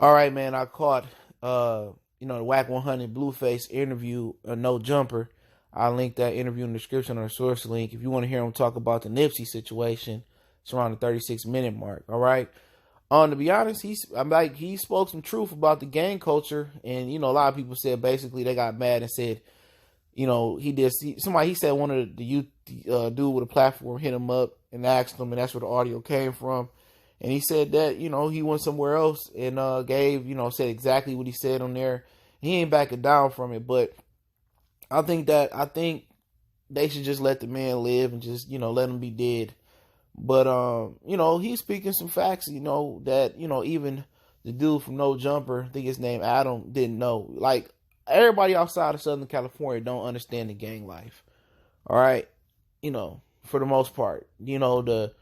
All right, man. I caught the Wack 100 Blueface interview, a no jumper. I'll link that interview in the description or the source link. If you want to hear him talk about the Nipsey situation, it's around the 36-minute mark. All right. To be honest, he spoke some truth about the gang culture, and a lot of people said basically they got mad and said, he said one of the youth dude with a platform hit him up and asked him, and that's where the audio came from. And he said that, he went somewhere else and said exactly what he said on there. He ain't backing down from it, but I think they should just let the man live and just, let him be dead. But he's speaking some facts, that, even the dude from No Jumper, I think his name Adam, didn't know. Like, everybody outside of Southern California don't understand the gang life. All right? For the most part. The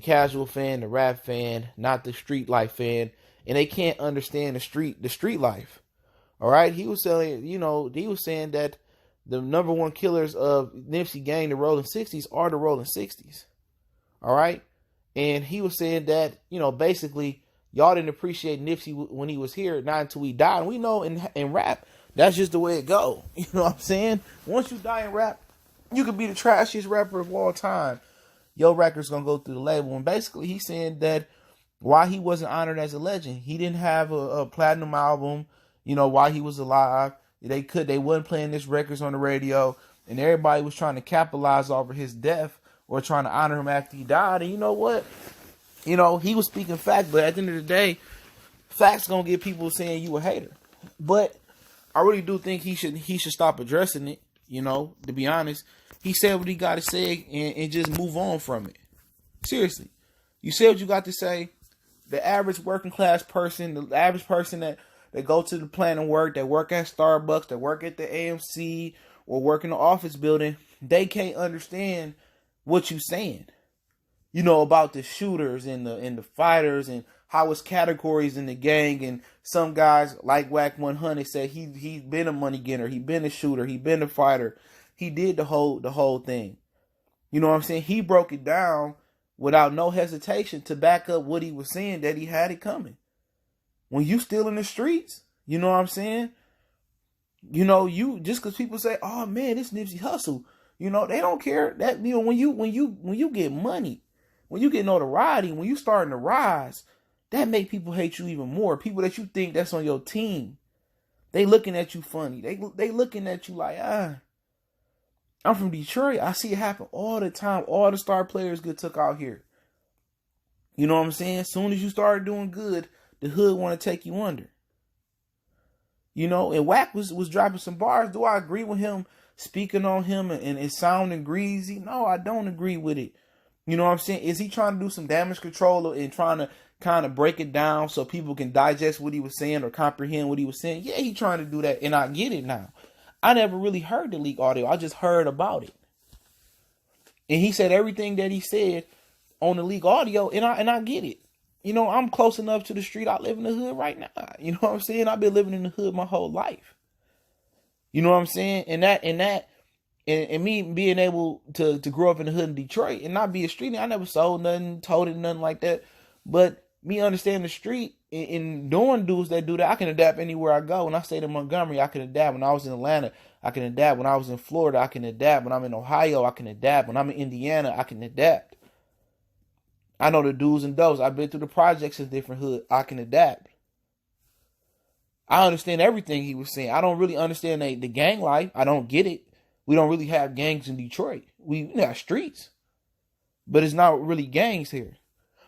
casual fan, the rap fan, not the street life fan, and they can't understand the street life. All right, he was saying that the number one killers of Nipsey gang, the Rolling 60s, are the Rolling 60s. All right, and he was saying that basically y'all didn't appreciate Nipsey when he was here, not until he died. And we know in rap that's just the way it go. You know what I'm saying? Once you die in rap, you could be the trashiest rapper of all time. Your record's gonna go through the label. And basically he's saying that why he wasn't honored as a legend. He didn't have a platinum album, while he was alive. They wasn't playing his records on the radio, and everybody was trying to capitalize over his death or trying to honor him after he died. And you know what? He was speaking fact, but at the end of the day, facts gonna get people saying you a hater. But I really do think he should stop addressing it, to be honest. He said what he got to say and just move on from it. Seriously. You said what you got to say. The average working class person, the average person that go to the plant and work, that work at Starbucks, that work at the AMC, or work in the office building, they can't understand what you saying. About the shooters and the fighters and how it's categories in the gang. And some guys like Wack 100 said he's been a money getter, he been a shooter, he been a fighter. He did the whole thing. You know what I'm saying? He broke it down without no hesitation to back up what he was saying, that he had it coming. When you still in the streets, you know what I'm saying? You just because people say, "Oh man, this Nipsey hustle," they don't care. That when you get money, when you get notoriety, when you starting to rise, that make people hate you even more. People that you think that's on your team, they looking at you funny. They looking at you like, I'm from Detroit. I see it happen all the time. All the star players get took out here. You know what I'm saying? As soon as you start doing good, the hood want to take you under. And Wack was dropping some bars. Do I agree with him speaking on him and it sounding greasy? No, I don't agree with it. You know what I'm saying? Is he trying to do some damage control and trying to kind of break it down so people can digest what he was saying or comprehend what he was saying? Yeah, he trying to do that, and I get it now. I never really heard the leak audio. I just heard about it. And he said everything that he said on the leak audio, and I get it. I'm close enough to the street. I live in the hood right now. You know what I'm saying? I've been living in the hood my whole life. You know what I'm saying? And me being able to grow up in the hood in Detroit and not be a street, I never sold nothing, told it, nothing like that. But me understanding the street and doing dudes that do that, I can adapt anywhere I go. When I stayed in Montgomery, I can adapt. When I was in Atlanta, I can adapt. When I was in Florida, I can adapt. When I'm in Ohio, I can adapt. When I'm in Indiana, I can adapt. I know the do's and don'ts. I've been through the projects in different hood. I can adapt. I understand everything he was saying. I don't really understand the gang life. I don't get it. We don't really have gangs in Detroit. We got streets. But it's not really gangs here.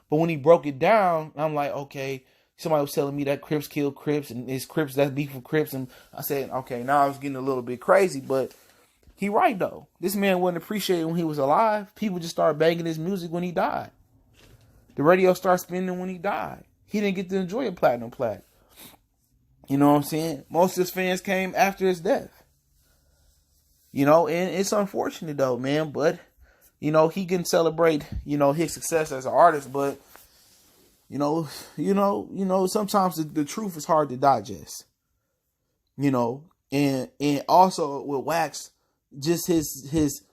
But when he broke it down, I'm like, okay, somebody was telling me that Crips kill Crips and it's Crips that's beef with Crips. And I said, okay, now I was getting a little bit crazy, but he right though. This man wasn't appreciated when he was alive. People just started banging his music when he died. The radio started spinning when he died. He didn't get to enjoy a platinum plaque. You know what I'm saying? Most of his fans came after his death. And it's unfortunate though, man, but he can celebrate, his success as an artist, but sometimes the truth is hard to digest. And also with Wax, just his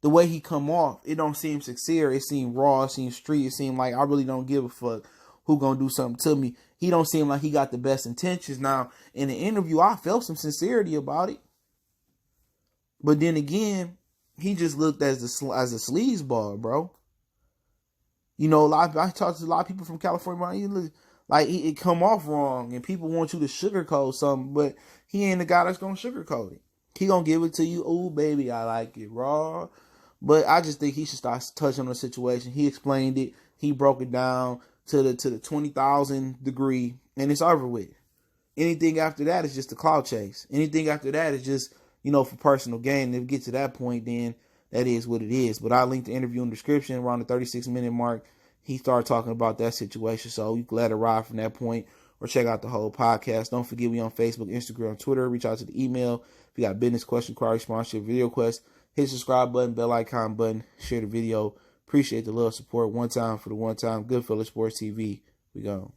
the way he come off, it don't seem sincere. It seems raw. It seems street. It seems like I really don't give a fuck who gonna do something to me. he don't seem like he got the best intentions. Now, in the interview, I felt some sincerity about it. But then again, he just looked as a sleazeball, bro. You know, I talked to a lot of people from California. He look like it come off wrong, and people want you to sugarcoat something, but he ain't the guy that's gonna sugarcoat it. He gonna give it to you. Oh, baby, I like it raw. But I just think he should start touching on the situation. He explained it. He broke it down to the 20,000 degree, and it's over with. Anything after that is just a clout chase. Anything after that is just, you know, for personal gain. If we get to that point, then that is what it is. But I linked the interview in the description. Around the 36-minute mark, he started talking about that situation. So you can let it ride from that point or check out the whole podcast. Don't forget, we on Facebook, Instagram, Twitter. Reach out to the email. If you got business question, query, sponsorship, video request, hit the subscribe button, bell icon button, share the video. Appreciate the love, support. One time for the one time. Goodfellas Sports TV. We gone.